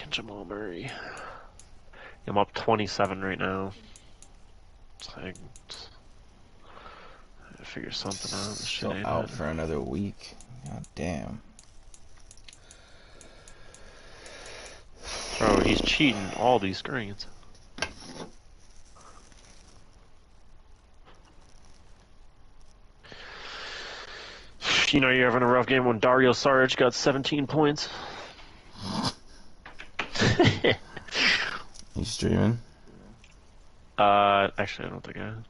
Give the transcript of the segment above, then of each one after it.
Jamal Murray. I'm up 27 right now. It's like, I gotta figure something out. This shit So ain't out it. for another week. God damn. Bro, he's cheating all these screens. You know you're having a rough game when Dario Saric got 17 points. You streaming? Actually, I don't think I am.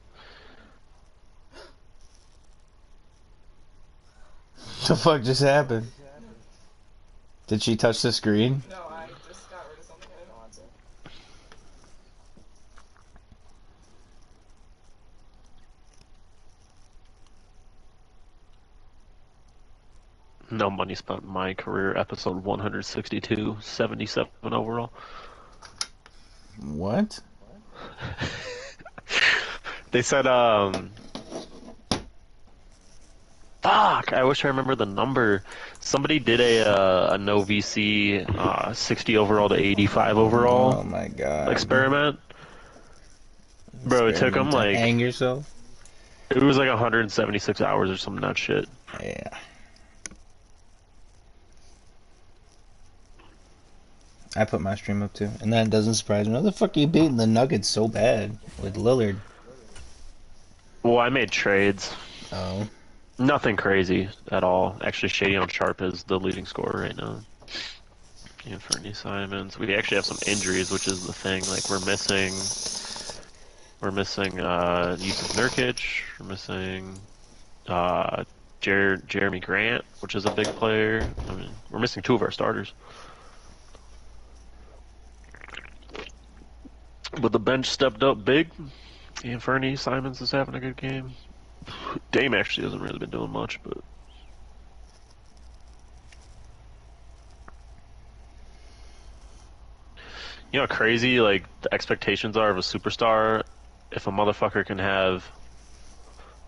What the fuck just happened? Did she touch the screen? No, I just got rid of something I didn't want to. No money spent in my career, episode 162, 77 overall. What? They said, fuck, I wish I remember the number. Somebody did a no VC 60 overall to 85 overall Oh my god. experiment. Bro, it took them like, hang yourself? it was like 176 hours or some nut shit. Yeah. I put my stream up too. And that doesn't surprise me. How the fuck are you beating the Nuggets so bad with Lillard? Well, I made trades. Oh. Nothing crazy at all. Actually, Shady on Sharp is the leading scorer right now. And Fernie Simons. We actually have some injuries, which is the thing. Like we're missing Yusuf Nurkic. We're missing Jeremy Grant, which is a big player. I mean, we're missing two of our starters. But the bench stepped up big. And Fernie Simons is having a good game. Dame actually hasn't really been doing much, but you know how crazy like the expectations are of a superstar. If a motherfucker can have,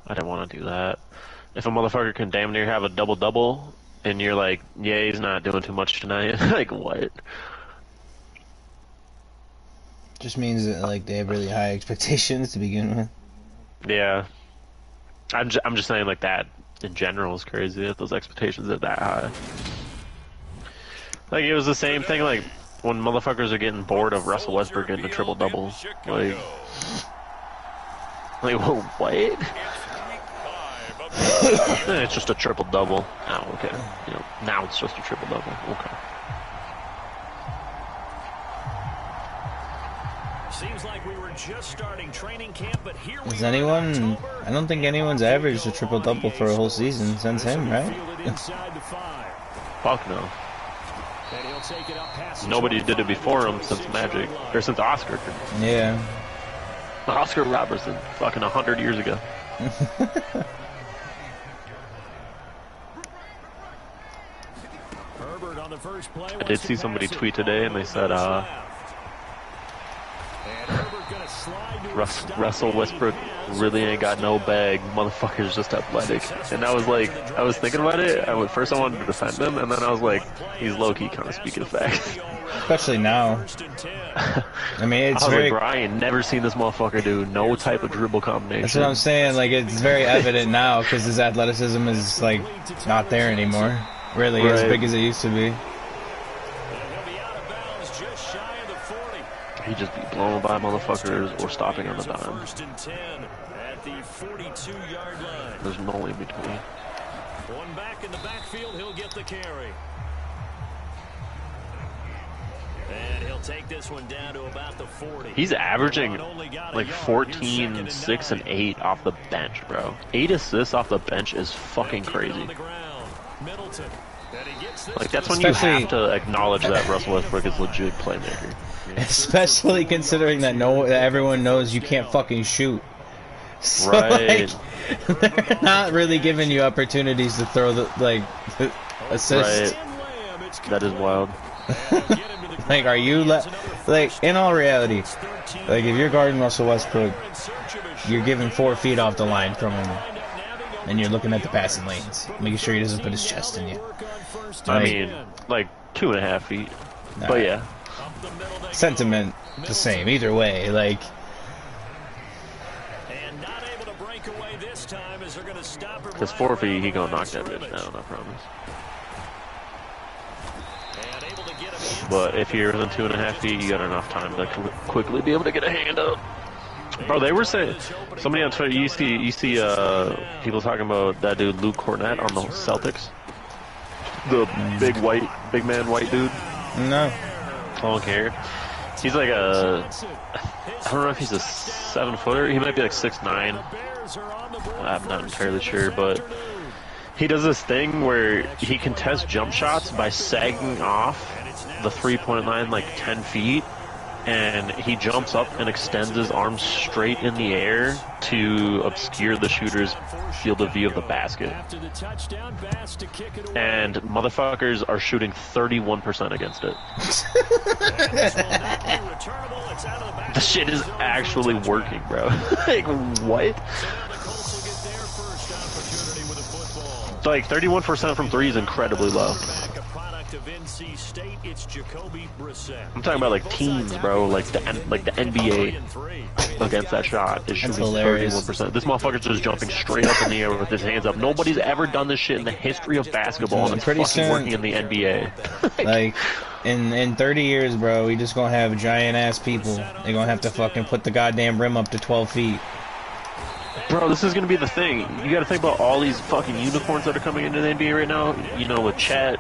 I didn't want to do that. If a motherfucker can damn near have a double-double, and you're like, yeah, he's not doing too much tonight. Like what? Just means that like they have really high expectations to begin with. Yeah, I'm just saying like that in general is crazy if those expectations are that high. Like it was the same thing like when motherfuckers are getting bored of Russell Westbrook getting a triple-double. Like well, what? It's just a triple-double. Oh, okay. You know, now it's just a triple-double. Okay. Seems like we were just starting training camp, but here we Is anyone? I don't think anyone's averaged a triple-double for a whole season since him, right? Fuck no. Nobody did it before him since Magic, or since Oscar. Yeah. Oscar Robertson, fucking 100 years ago. I did see somebody tweet today, and they said, Russell Westbrook really ain't got no bag. Motherfucker's just athletic. And I was like, I was thinking about it. First I wanted to defend him, and then I was like, he's low-key kind of speaking facts. Especially now. I mean, it's I was very... like, bro, I ain't never seen this motherfucker do no type of dribble combination. That's what I'm saying. Like, it's very evident now because his athleticism is, like, not there anymore. Really, as big as it used to be. He just be blown by motherfuckers or stopping on the dime. There's no in between. One back in the backfield, he'll get the carry. And he'll take this one down to about the 40. He's averaging like 14, 6, and 8 off the bench, bro. 8 assists off the bench is fucking crazy. Like, that's when you have to acknowledge that Russell Westbrook is a legit playmaker. Especially considering that everyone knows you can't fucking shoot. So, right. Like, they're not really giving you opportunities to throw the assist. Right. That is wild. Like, are you like in all reality? Like, if you're guarding Russell Westbrook, you're giving 4 feet off the line from him, and you're looking at the passing lanes, making sure he doesn't put his chest in you. I mean, like 2.5 feet. But yeah. sentiment the same either way. Like, And not able to break away this time as they're going to stop her. Because 4 feet, he gonna knock that bitch down, I promise. And able to get him But if you're within 2.5 feet, you got enough time to quickly be able to get a hand up. Bro, they were saying, somebody on Twitter, you see people talking about that dude Luke Cornett on the Celtics, the big man white dude. no. I don't care. He's like I don't know if he's a 7-footer. He might be like 6'9". I'm not entirely sure, but he does this thing where he contests jump shots by sagging off the 3-point line like 10 feet, and he jumps up and extends his arms straight in the air to obscure the shooter's field of view of the basket. And motherfuckers are shooting 31% against it. The shit is actually working, bro. Like, what? Like, 31% from 3 is incredibly low. I'm talking about like teams, bro. Like the NBA against that shot is shooting 31%. This motherfucker's just jumping straight up in the air with his hands up. Nobody's ever done this shit in the history of basketball, and it's pretty fucking soon, working in the NBA. Like, in 30 years, bro, we just gonna have giant ass people. They're gonna have to fucking put the goddamn rim up to 12 feet. Bro, this is gonna be the thing. You gotta think about all these fucking unicorns that are coming into the NBA right now. You know, with Chet,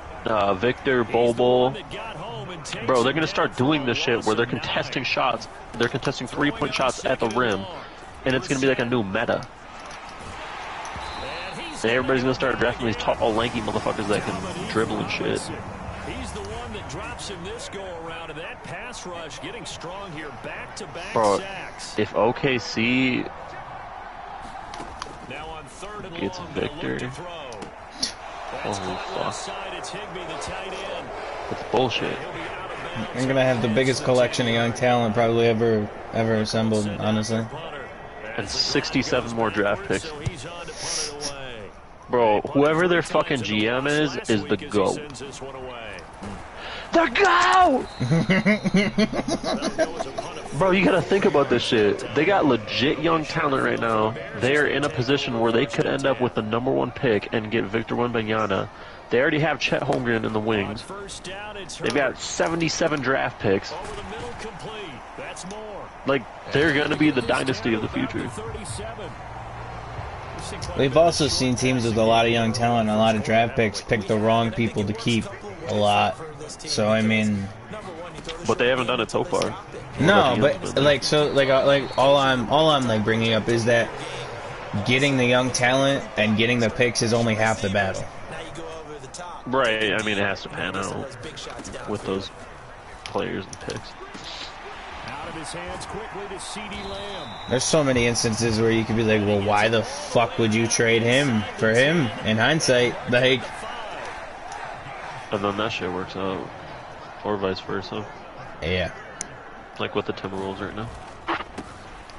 Victor, Bobo. Bro, they're gonna start doing this shit where they're contesting shots. They're contesting 3-point shots at the rim, and it's gonna be like a new meta. And everybody's gonna start drafting these tall, lanky motherfuckers that can dribble and shit. He's the one that drops him this go around, and that pass rush getting strong here, back-to-back Bro, sacks. if OKC Now on 3rd and gets long, Victor, they'll look to throw. holy fuck, Side, it's Higbee, the tight end. it's bullshit. I'm gonna have the biggest collection of young talent probably ever assembled, honestly. And 67 more draft picks. Bro, whoever their fucking GM is the GOAT. The GOAT! Bro, you gotta think about this shit. They got legit young talent right now. They are in a position where they could end up with the #1 pick and get Victor Wembanyama. They already have Chet Holmgren in the wings. They've got 77 draft picks. Like, they're gonna be the dynasty of the future. We've also seen teams with a lot of young talent and a lot of draft picks pick the wrong people to keep a lot. So, I mean... But they haven't done it so far. No, but, like, so, like all I'm like, bringing up is that getting the young talent and getting the picks is only half the battle. Right, I mean, it has to pan out with those players and picks. Out of his hands quickly to CeeDee Lamb. There's so many instances where you could be like, well, why the fuck would you trade him for him? In hindsight, like... And then that shit works out. Or vice versa. Yeah. Like with the Timberwolves right now.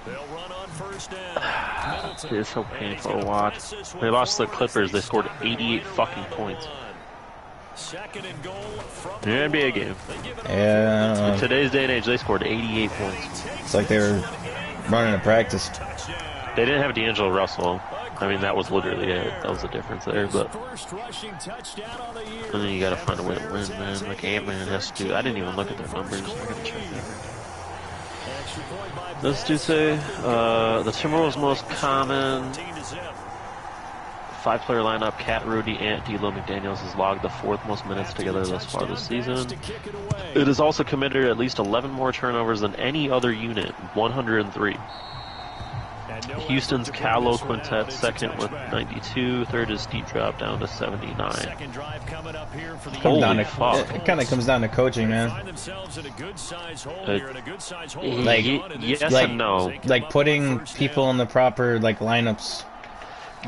They'll run on 1st down. It's so painful to watch. They lost to the Clippers. They scored 88 fucking points. 2nd and goal from In an NBA game. Yeah, I don't know. In today's day and age, they scored 88 points. It's like they were running a practice. They didn't have D'Angelo Russell. I mean, that was literally it. That was the difference there. But and then you gotta find a way to win, man. Like Ant-Man has to do. I didn't even look at their numbers. I gotta check that. Let's do say the Timberwolves' most common 5-player lineup: Cat, Rudy, Ant, D'Lo, McDaniels has logged the 4th most minutes together thus far this season. It has also committed at least 11 more turnovers than any other unit, 103. Houston's Callow Quintet second with 92. Third is Steep Drop down to 79. Holy fuck. It kind of comes down to coaching, man. Like, yes like, and no. Like putting people in the proper like lineups.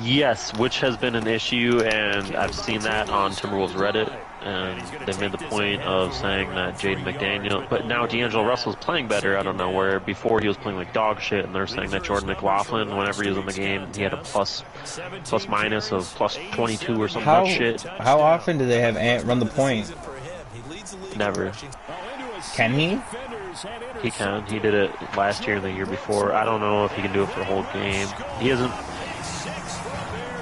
Yes, which has been an issue, and I've seen that on Timberwolves Reddit, and they've made the point of saying that Jaden McDaniel, but now D'Angelo Russell's playing better, I don't know, where before he was playing like dog shit, and they're saying that Jordan McLaughlin, whenever he was in the game, he had a plus minus of plus 22 or some shit. How often do they have Ant run the point? Never. Can he? He can. He did it last year and the year before. I don't know if he can do it for a whole game. He hasn't.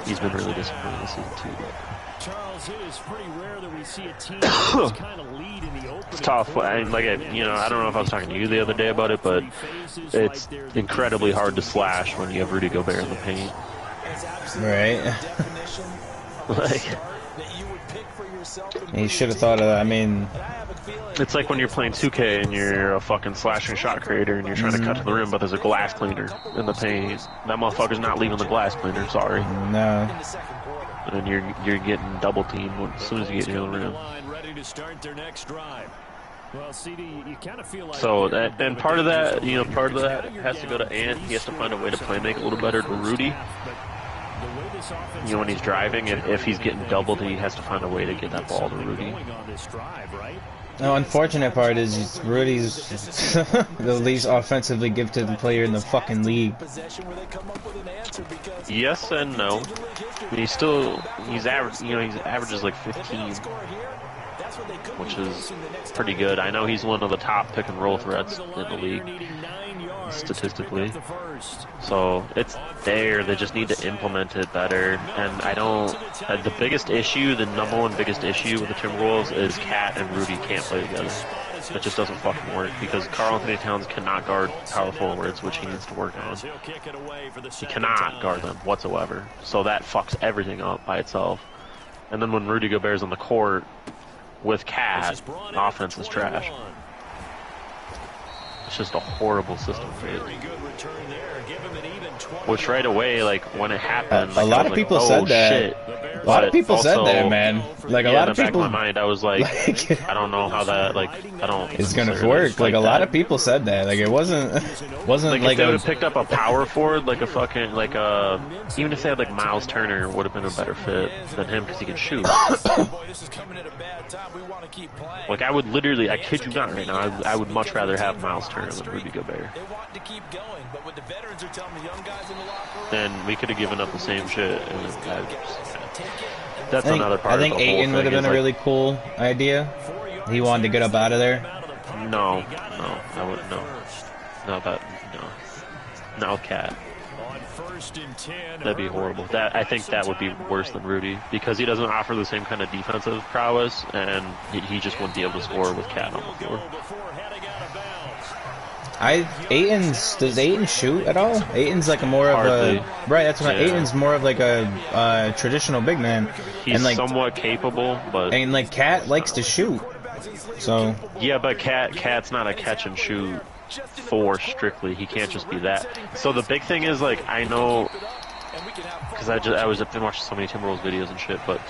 He's been really disappointing this season too. Charles, it is pretty rare that we see a team just kind of lead in the opening. It's tough. I don't know if I was talking to you the other day about it, but it's incredibly hard to slash when you have Rudy Gobert in the paint. Right. Like, he should have thought of that. I mean, it's like when you're playing 2K and you're a fucking slashing shot creator and you're trying to cut to the rim, but there's a glass cleaner in the paint. That motherfucker's not leaving the glass cleaner. Sorry. no. And you're getting double teamed as soon as you get near the rim. So and part of that, has to go to Ant. He has to find a way to play make a little better to Rudy. When he's driving, if he's getting doubled, he has to find a way to get that ball to Rudy. The unfortunate part is Rudy's the least offensively gifted player in the fucking league. Yes and no. I mean, he's average. He averages like 15, which is pretty good. I know he's one of the top pick and roll threats in the league statistically. So it's there. They just need to implement it better. And the biggest issue, the number one biggest issue with the Timberwolves is Cat and Rudy can't play together. It just doesn't fucking work because Karl Anthony Towns cannot guard power forwards, which he needs to work on. He cannot guard them whatsoever. So that fucks everything up by itself. And then when Rudy Gobert's on the court with Cat, offense is trash. It's just a horrible system for it. Which right away, like when it happened, a lot of people said that. Shit. A lot of people said that, man. Like a lot of people. In the back of my mind, I was like, I don't know how that, it's gonna work. Like a lot of people said that. Like it wasn't like if they would have picked up a power forward, like a fucking even if they had like Miles Turner, would have been a better fit than him because he can shoot. Like I would literally, I kid you not right now, I would much rather have Miles Turner than Rudy Gobert. And we could have given up the same shit. And that's another part. I think of the whole Ayton would have been a really cool idea. He wanted to get up out of there. No, I wouldn't. No, Cat. That'd be horrible. I think that would be worse than Rudy because he doesn't offer the same kind of defensive prowess, and he just wouldn't be able to score with Cat on the floor. Does Ayton shoot at all? Ayton's like Hardly. Right, that's what Ayton's more of like a traditional big man. He's and like, somewhat capable, but and like Cat likes to shoot. So yeah, but Cat's not a catch and shoot strictly. He can't just be that. So the big thing is, like, I know because I've been watching so many Timberwolves videos and shit, but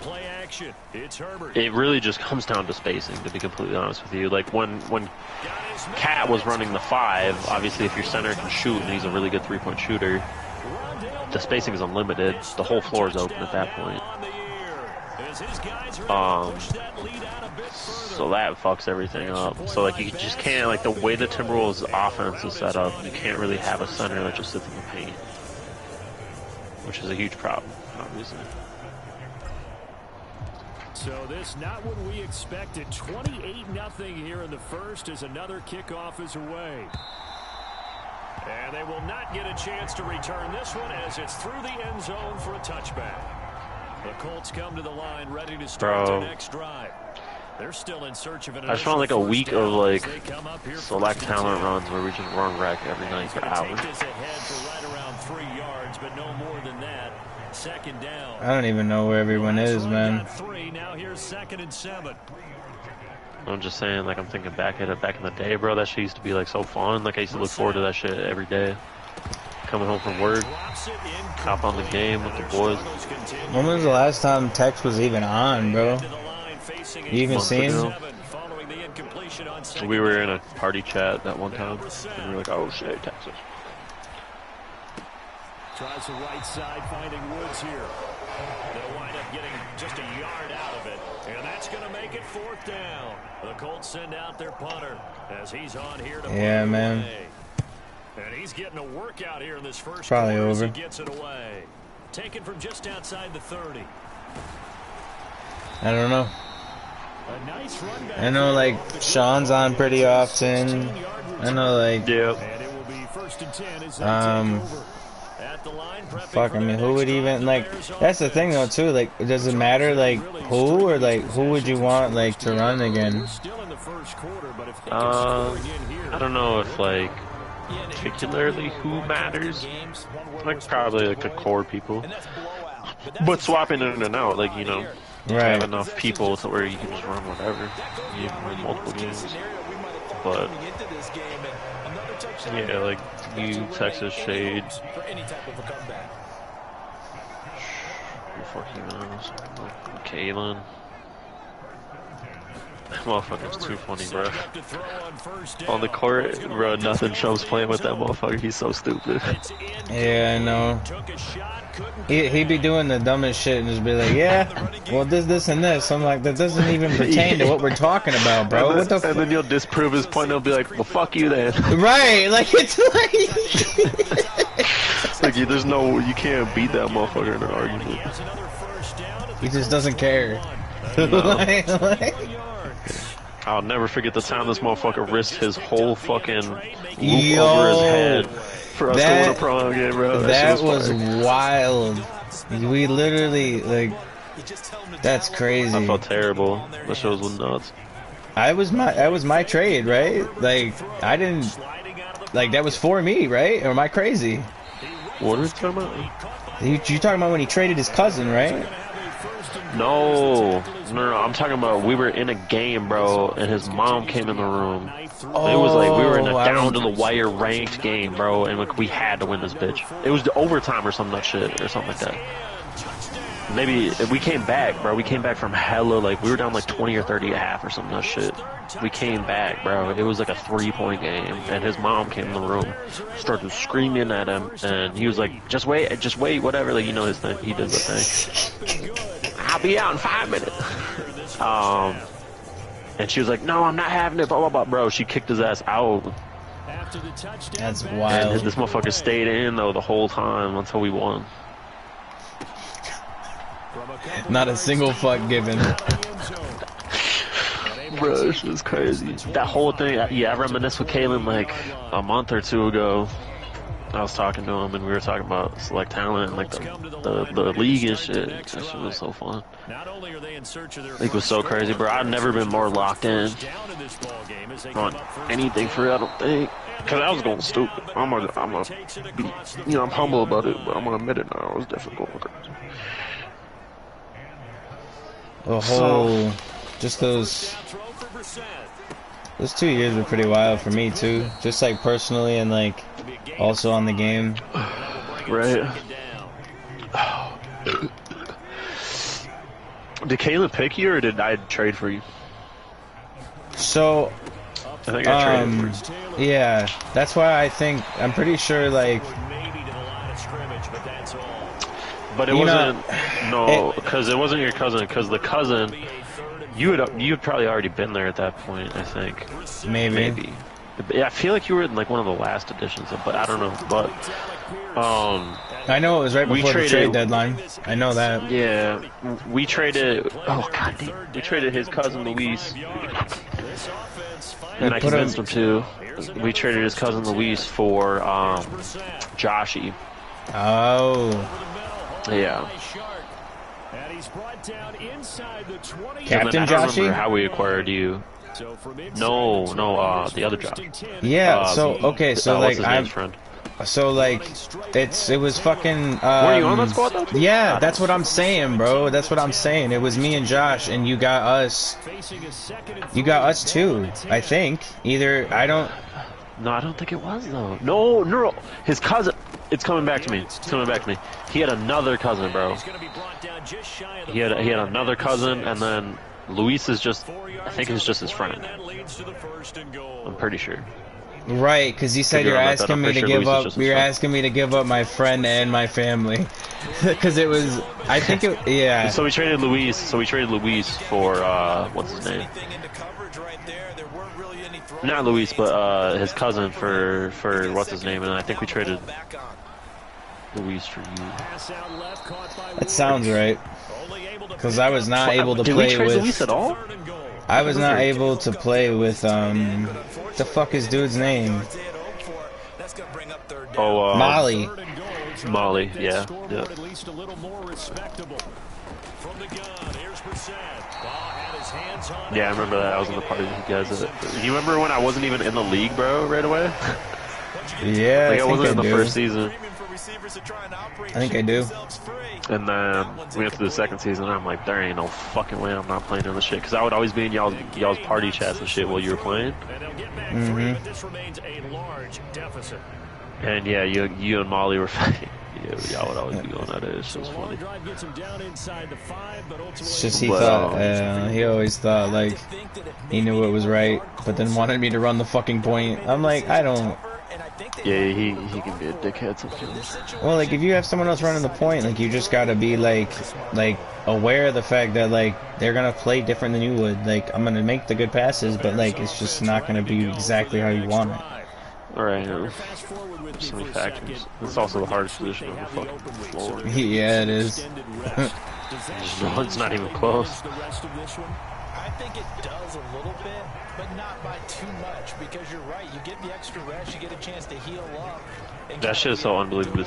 play action. It's Herbert. It really just comes down to spacing, to be completely honest with you. Like when Cat was running the 5, obviously if your center can shoot and he's a really good 3-point shooter, the spacing is unlimited. The whole floor is open at that point. So that fucks everything up. So like you just can't, like the way the Timberwolves offense is set up, you can't really have a center that just sits in the paint, which is a huge problem, obviously. So this not what we expected. 28-0 here in the first as another kickoff is away. And they will not get a chance to return this one as it's through the end zone for a touchback. The Colts come to the line ready to start their next drive. They're still in search of an I just want like a week of like select talent runs where we just run wreck every night for hours. But no more than that. Second down. I don't even know where everyone is, man. Now here's 2nd and 7. I'm just saying, like I'm thinking back in the day, bro. That shit used to be like so fun. Like I used to look forward to that shit every day. Coming home from work, hop on the game with the boys. When was the last time Tex was even on, bro? You even seen him? We were in a party chat that one time, and we were like, "Oh shit, Texas." Tries the right side, finding Woods here. They'll wind up getting just a yard out of it, and that's going to make it 4th down. The Colts send out their punter as he's on here to man. And he's getting a workout here in this first Probably quarter over. as he gets it away. Taken from just outside the 30. I don't know. I know, like, Sean's on pretty often. I know, like, fuck, I mean, who would even, like, that's the thing, though, too, like, does it matter, like, who, or, like, who would you want, like, to run again? I don't know if, like, particularly who matters. Like, probably, like, the core people. But swapping in and out, like, you know, Right. have enough people to where you can just run whatever. You can run multiple games. But, yeah, like, you, Texas, Shade. Who the fuck even knows? Kalen. That motherfucker's too funny, bro. On the court, bro, nothing shows playing with that motherfucker. He's so stupid. Yeah, I know. He be doing the dumbest shit and just be like, yeah, well, this, and this. I'm like, that doesn't even pertain to what we're talking about, bro. What the And then you'll disprove his point and he'll be like, well, fuck you then. Right, like, it's like... Like, there's no, you can't beat that motherfucker in an argument. He just doesn't care. No. I'll never forget the time this motherfucker risked his whole fucking roof over his head for us to win a prom game, bro. That was wild. We literally, like, that's crazy. I felt terrible. That shit was nuts. That was my trade, right? Like, I didn't, like, that was for me, right? Or am I crazy? What are you talking about? You talking about when he traded his cousin, right? No, I'm talking about we were in a game, bro, and his mom came in the room. Oh, it was like we were in a down to the wire ranked game, bro, and like we had to win this bitch. It was the overtime or some nut shit or something like that. Maybe we came back, bro. We came back from hella, like we were down like 20 or 30 at half or some nut shit. We came back, bro. It was like a 3-point game, and his mom came in the room, started screaming at him, and he was like, just wait, whatever. Like, you know his thing. He did the thing. I'll be out in 5 minutes. And she was like, no, I'm not having it, blah, blah, blah. Bro, she kicked his ass out. That's wild. And this motherfucker stayed in, though, the whole time until we won. Not a single fuck given. Bro, this is crazy. That whole thing, yeah, I reminisced with Kalen like a month or two ago. I was talking to him and we were talking about select talent and like the league and shit. That shit was so fun. It was so crazy, bro. I've never been more locked in on anything for real, I don't think. Cause I was going stupid. I'm humble about it, but I'm gonna admit it now. It was difficult. The whole, just those 2 years were pretty wild for me too. Just like personally and like also on the game. Right. Did Caleb pick you or did I trade for you? So, I think I traded for you. Yeah, that's why I'm pretty sure like. But it wasn't, no, because it wasn't your cousin, because the cousin, you had probably already been there at that point, I think. Maybe. Yeah, I feel like you were in like one of the last editions, but I don't know, but, I know it was right before the trade deadline. I know that. Yeah, we traded, oh god damn, we traded his cousin Luis, and I convinced him to. We traded his cousin Luis for, Joshy. Oh. Yeah. Captain I don't Joshy? remember how we acquired you. No, the other Josh. Yeah, okay, so like I'm friend. So like it was fucking Were you on that squad though? Yeah, that's what I'm saying, bro. That's what I'm saying. It was me and Josh and you got us too, I think. Either I don't No, I don't think it was though. No. His cousin. It's coming back to me. He had another cousin, bro. He had another cousin, and then Luis is just. I think it's just his friend. I'm pretty sure. Right, because you said you're asking me to give up. You're asking me to give up my friend and my family, because it was. I think it. Yeah. So we traded Luis. For what's his name? Not Luis, but his cousin for what's his name, and I think we traded Luis for you. That sounds right. Because I was not able to Did we play trade with. Luis at all? I was not able to play with the fuck is dude's name? Oh, Molly. Molly, yeah. Yeah, I remember that. I was in the party with you guys. You remember when I wasn't even in the league, bro, right away? Yeah, like, I wasn't in the do. first season. I think I do. And then we went to the second season, and I'm like, there ain't no fucking way I'm not playing in this shit. Because I would always be in y'all's party chats and shit while you were playing. And yeah, you and Molly were fighting. Y'all would always be going at it. It's just funny. It's just he thought, he always thought, like, he knew it was right, but then wanted me to run the fucking point. I'm like, I don't. Yeah, he can be a dickhead sometimes. Well, like, if you have someone else running the point, like, you just gotta be, like, aware of the fact that, like, they're gonna play different than you would. Like, I'm gonna make the good passes, but, like, it's just not gonna be exactly how you want it. Alright, yeah. So many factors. It's also the hardest position on the fucking floor. Yeah, it is. No, it's not even close. I think it does a little bit, but not by too much, because you're right. You get the extra rest, you get a chance to heal up. That shit is so unbelievably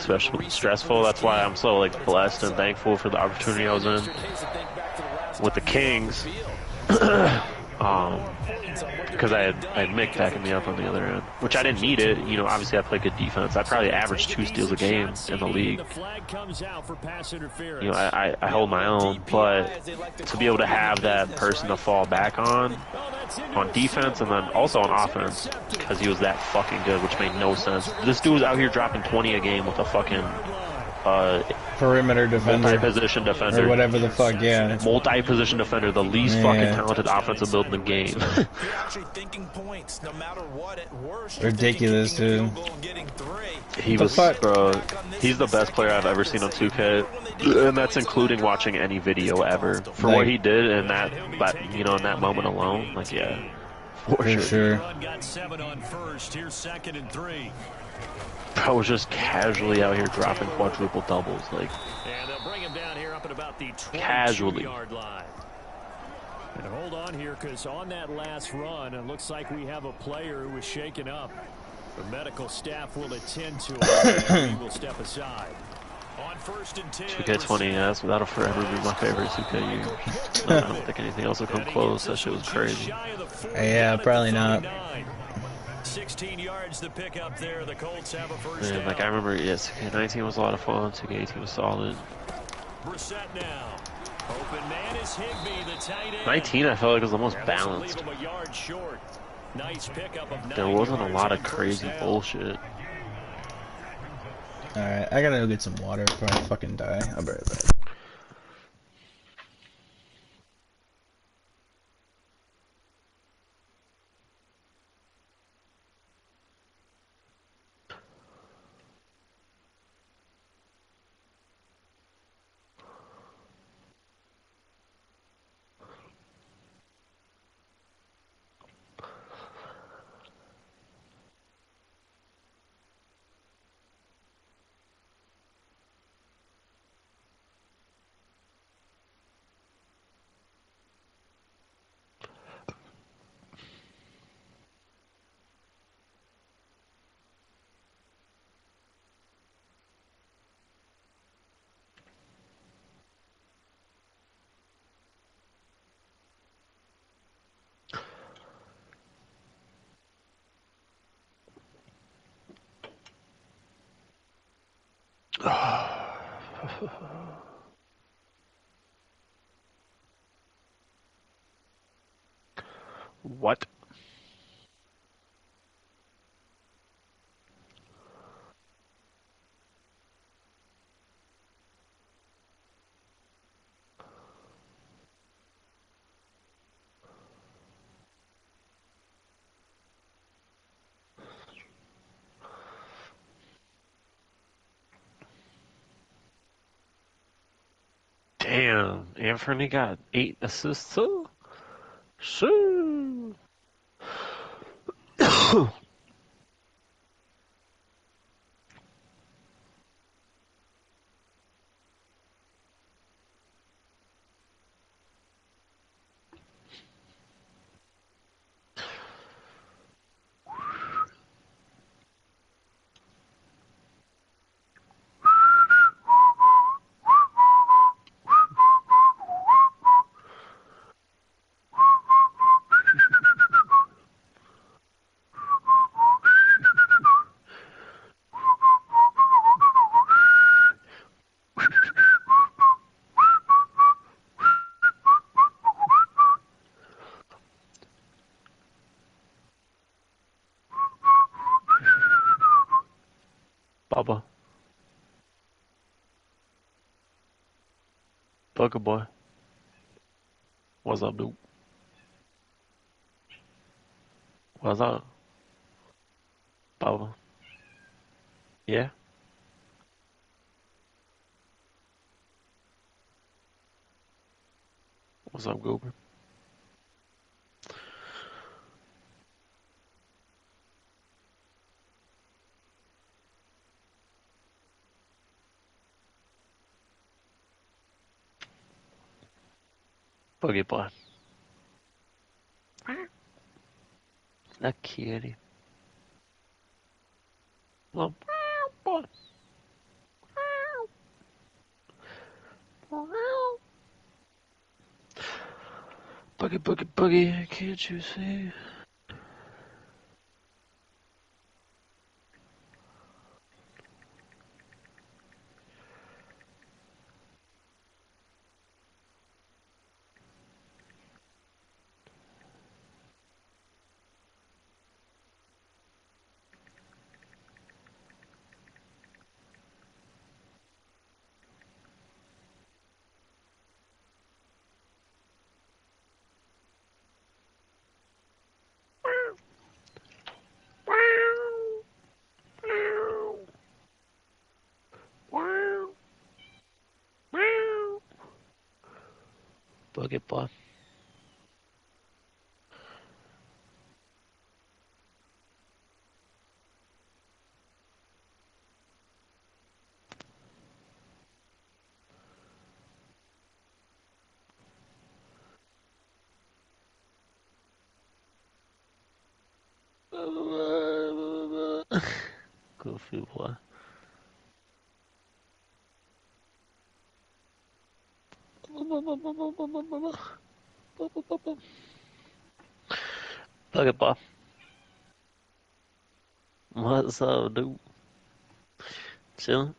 stressful. That's why I'm so, like, blessed and thankful for the opportunity I was in with the Kings. Because I had Mick backing me up on the other end, which I didn't need it. You know, obviously I play good defense. I probably averaged 2 steals a game in the league. You know, I hold my own, but to be able to have that person to fall back on defense and then also on offense, because he was that fucking good, which made no sense. This dude was out here dropping 20 a game with a fucking perimeter defender, multi-position defender, or whatever the fuck, yeah. Multi-position defender, the least fucking talented offensive build in the game. Ridiculous, dude. He was, bro. He's the best player I've ever seen on 2K, and that's including watching any video ever. For what he did in that, you know, in that moment alone, like, yeah, for sure. Bro was just casually out here dropping quadruple doubles, like, casually. And hold on here, because on that last run, it looks like we have a player who was shaken up. The medical staff will attend to him. We will step aside. On 1st and 10. 2K20, yeah, that'll forever be my favorite 2K year. I don't think anything else will come close. That shit was crazy. Yeah, probably not. 16 yards to pick up there. The Colts have a first down. Like, I remember, yes, 2K19 was a lot of fun. 2K18 was solid. Brissett now. Open man is Higbee, the tight end. 19, I felt like was the most balanced. Nice pickup of there wasn't a lot of crazy bullshit. Alright, I gotta go get some water before I fucking die. I'll be right back. What? Damn, Anthony got 8 assists too? Shoo. Booker boy. What's up, dude? What's up, Baba? Yeah? What's up, Goober? Boogie boy. That kitty. Little boy. Boogie, boogie, boogie. Can't you see? Boogie boy. Goofy boy. Boogie boy. What's up, dude? Chillin'?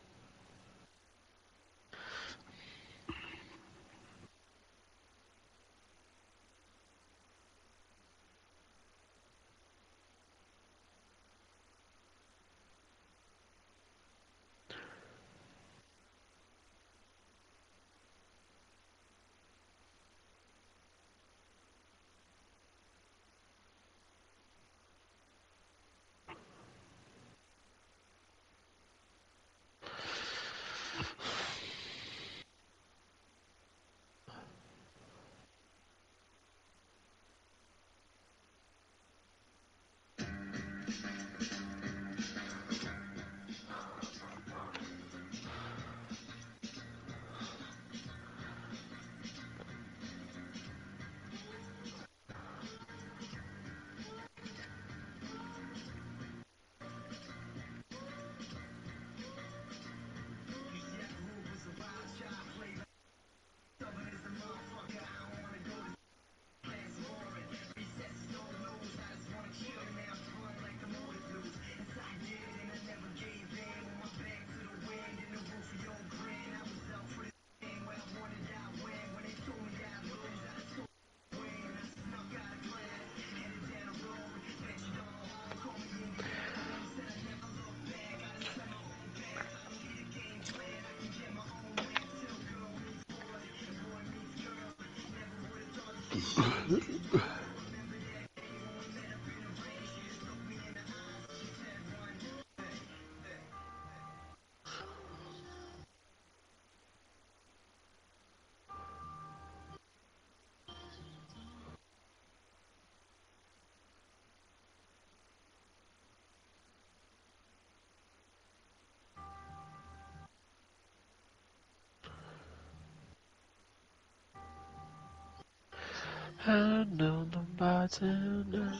I know the bartender.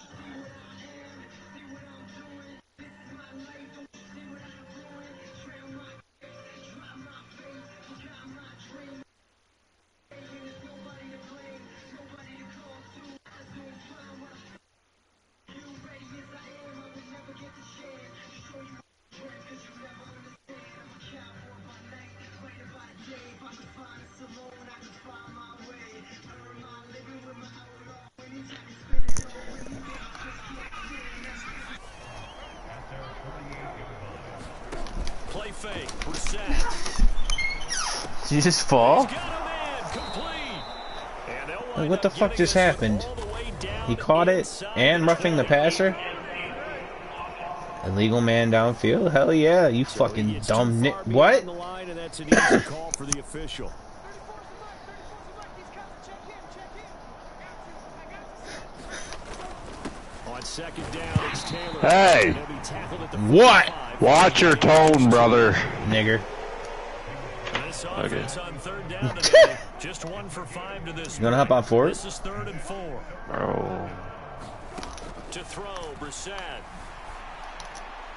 Play fake. Brissett. Did you just fall? Got him in. Like, what the fuck just happened? He caught it and roughing the passer? Illegal man downfield? Hell yeah, you fucking dumb nit. What? Hey! What? Watch your tone, brother. Nigger. Okay. Just 1 for 5 to this. You wanna hop on for it? This is 3rd and 4. Bro. To throw, Brissett.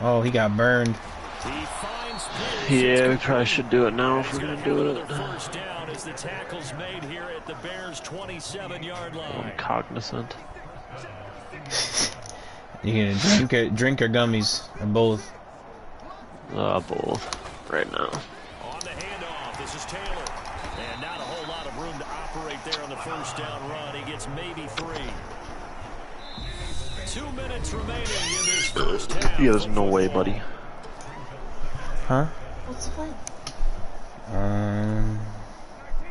Oh, he got burned. He finds Yeah, we probably should do it now if we're gonna do it. first down as the tackle's made here at the Bears' 27-yard line. I'm cognizant. You can drink or gummies, or both. Both. Right now. On the handoff, this is Taylor. And not a whole lot of room to operate there on the first down run. He gets maybe 3. 2 minutes remaining in this first half. Yeah, there's no way, buddy. Huh? What's the plan?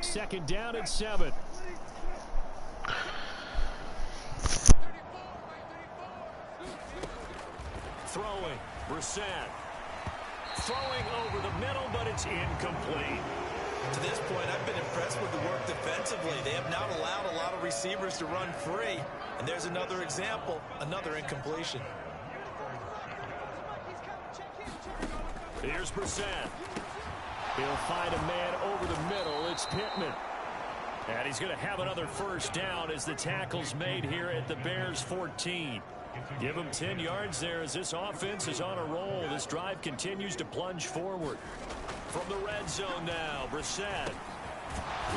2nd down and 7. Throwing, Brissett. Throwing over the middle, but it's incomplete. To this point, I've been impressed with the work defensively. They have not allowed a lot of receivers to run free. And there's another example, another incompletion. Here's Brissett. He'll find a man over the middle. It's Pittman. And he's going to have another first down as the tackle's made here at the Bears' 14. Give him 10 yards there as this offense is on a roll. This drive continues to plunge forward. From the red zone now, Brissett.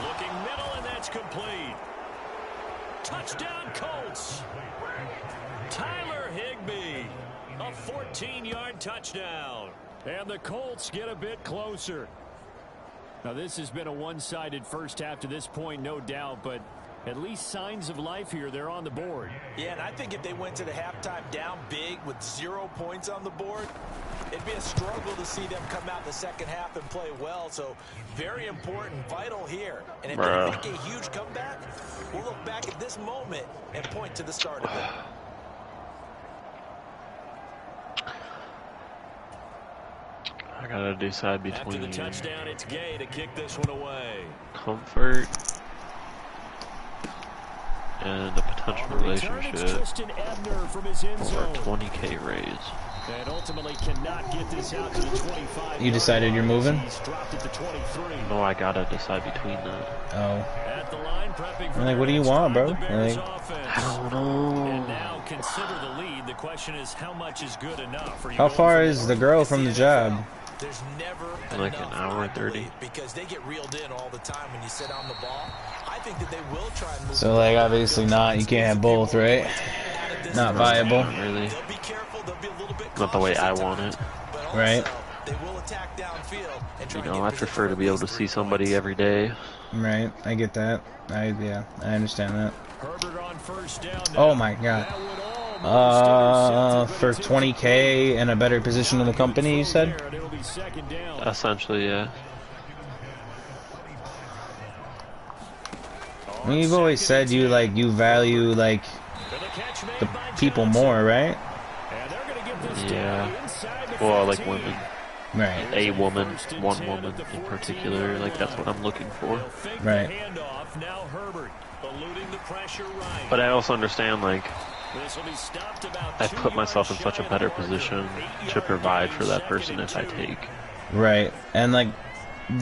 Looking middle, and that's complete. Touchdown, Colts. Tyler Higbee. A 14-yard touchdown. And the Colts get a bit closer. Now, this has been a one-sided first half to this point, no doubt, but at least signs of life here. They're on the board. Yeah, and I think if they went to the halftime down big with 0 points on the board, it'd be a struggle to see them come out in the second half and play well. So very important, vital here. And if they make a huge comeback, we'll look back at this moment and point to the start of it. I gotta decide After the between touchdown, it's Gay to kick this one away. comfort and a potential On the return, it's relationship Tristan Ebner from his end or a zone. 20K raise. And ultimately cannot get this out to the 25. You decided you're moving? He's dropped it to 23. No, I gotta decide between that. Oh. At the line, prepping for I'm like, their what do you next want, drive, bro? the Bears Like, offense. I don't know. And now consider the lead. The question is, how much is good enough? Are you How going far for is more? the girl from the job? There's never Like enough, an hour I and 30. believe, because they get reeled in all the time when you sit on the ball. I think that they will try and move. So, like, obviously not. You can't have both, right? Not viable. Not really. They'll be careful. They'll be a little bit Not the way cautious I at want times, it. but also Right. They will attack downfield and try You and know, get I position prefer for to at be able least to 3 see somebody points. every day. Right. I get that. Yeah, I understand that. Herbert on first down now. Oh my god. That would almost For intercept it, but 20K and a better position in the company, you said? there, and it'll be second down. Essentially, yeah. I mean, you've always said you value And the catch made the by people Johnson. more, right? And they're gonna get this Yeah. down inside the Well, like 14. women. Right. A woman, one woman in particular. Like, that's what I'm looking for. They'll fake Right. the handoff. Now Herbert eluding the pressure right. But I also understand, like, This will be stopped about I 2 put myself in yards such a shy better of the marker. position 8 to yard provide gain, for that 2nd person and if I 2. take. Right. And like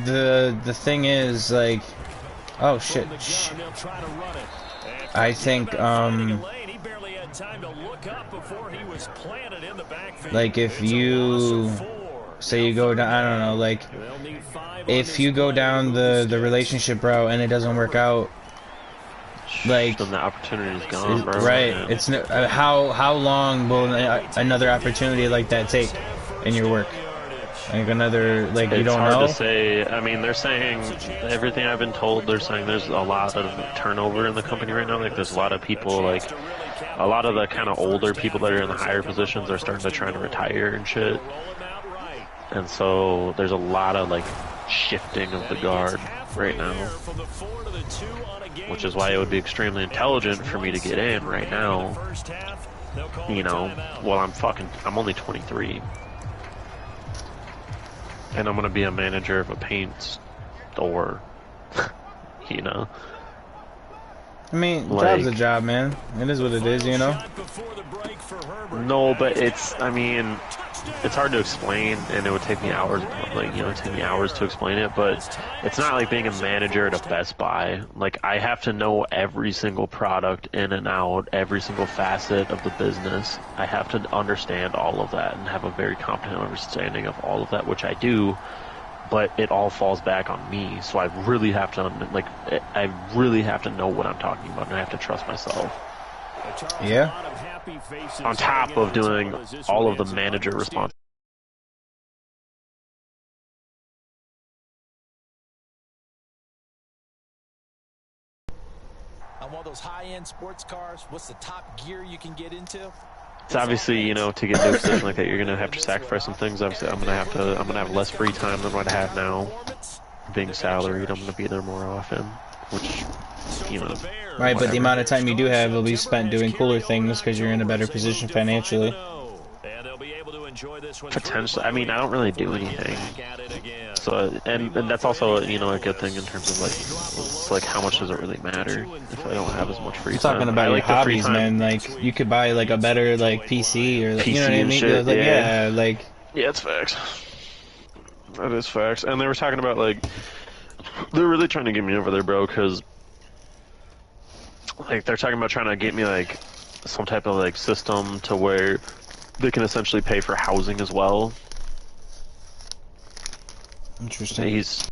the thing is like, oh shit. From the gun, they'll try to run it. And I forget think about finding a lane. He barely had time to look up before he was planted in the backfield. like if It's a loss you of 4. say you go down, I don't know, like They'll need 5 on if this you go play down to the move sticks. relationship route and it doesn't work out, like Then the opportunity's gone, bro. right, Yeah. it's no, how long will another opportunity like that take in your work? Like another, like you It's don't hard know. to say. I mean, they're saying everything I've been told. They're saying there's a lot of turnover in the company right now. Like there's a lot of people, like a lot of the kind of older people that are in the higher positions are starting to try to retire and shit. Roll him out right. And so there's a lot of like shifting of the guard. right now, which is why it would be extremely intelligent for me to get in right now. You know, well, I'm only 23. And I'm going to be a manager of a paint store, you know. I mean, Like, job's a job, man. It is what it is, you know? no, but it's hard to explain, and it would take me hours, to explain it, but it's not like being a manager at a Best Buy. Like, I have to know every single product in and out, every single facet of the business. I have to understand all of that and have a very competent understanding of all of that, which I do, but it all falls back on me, so I really have to, I really have to know what I'm talking about, and I have to trust myself. Yeah. On top of doing all of the manager responsibilities. On one of those high-end sports cars, what's the top gear you can get into? It's obviously, you know, to get into a position like that, you're gonna have to sacrifice some things. Obviously, I'm gonna have less free time than what I have now. Being salaried, I'm gonna be there more often, which, you know. Right, whatever. but the amount of time you do have will be spent doing cooler things because you're in a better position financially. Potentially, I mean, I don't really do anything. So, and that's also, you know, a good thing in terms of, like, it's like, how much does it really matter if I don't have as much free I'm time? talking about your hobbies, man. Like, you could buy, like, a better, like, PC or, like, you know what I mean? Shit, like, yeah, like... Yeah, it's facts. That is facts. And they were talking about, like, they're really trying to get me over there, bro, because, like, they're talking about trying to get me, like, some type of, like, system to where they can essentially pay for housing as well. Interesting. He's...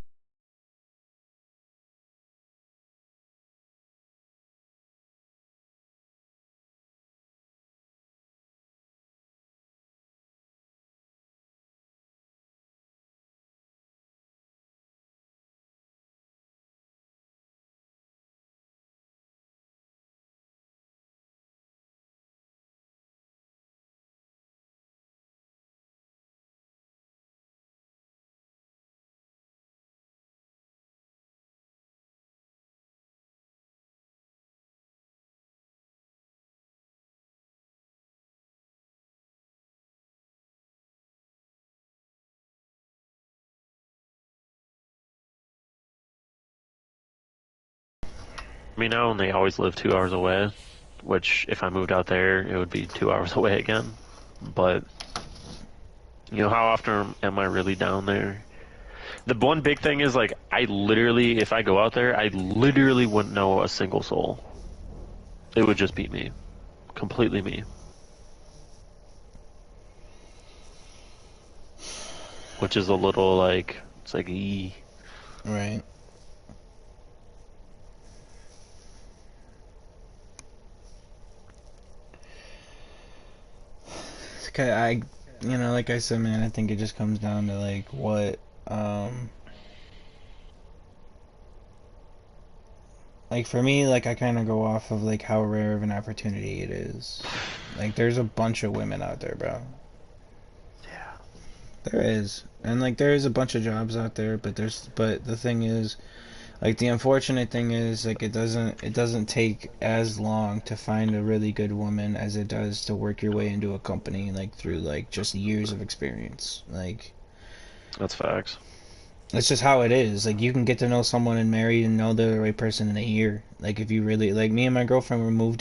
I mean, I only always live 2 hours away, which, if I moved out there, it would be 2 hours away again. But, you know, how often am I really down there? The one big thing is, like, I literally, if I go out there, I literally wouldn't know a single soul. It would just be me. Completely me. Which is a little, like, it's like, eee. Right. You know, like I said, man, I think it just comes down to, like, what, like, for me, like, I kind of go off of, like, how rare of an opportunity it is. Like, there's a bunch of women out there, bro. Yeah. There is. And, like, there is a bunch of jobs out there, but the thing is, like, the unfortunate thing is, like, it doesn't take as long to find a really good woman as it does to work your way into a company, like, through, like, just years of experience. Like, That's facts. that's just how it is. Like, you can get to know someone and marry and know they're the right person in a year. Like, if you really, like, me and my girlfriend we were moved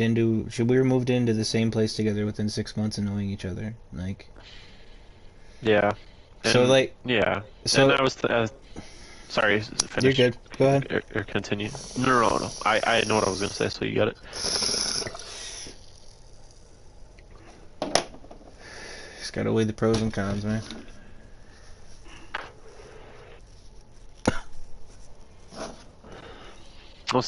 into the same place together within 6 months of knowing each other. Like, Yeah. And, so, like, yeah. so, And I was, sorry, finish. you're good. Go ahead. Or continue. No. I know what I was going to say, so you got it. Just gotta weigh the pros and cons, man. Well,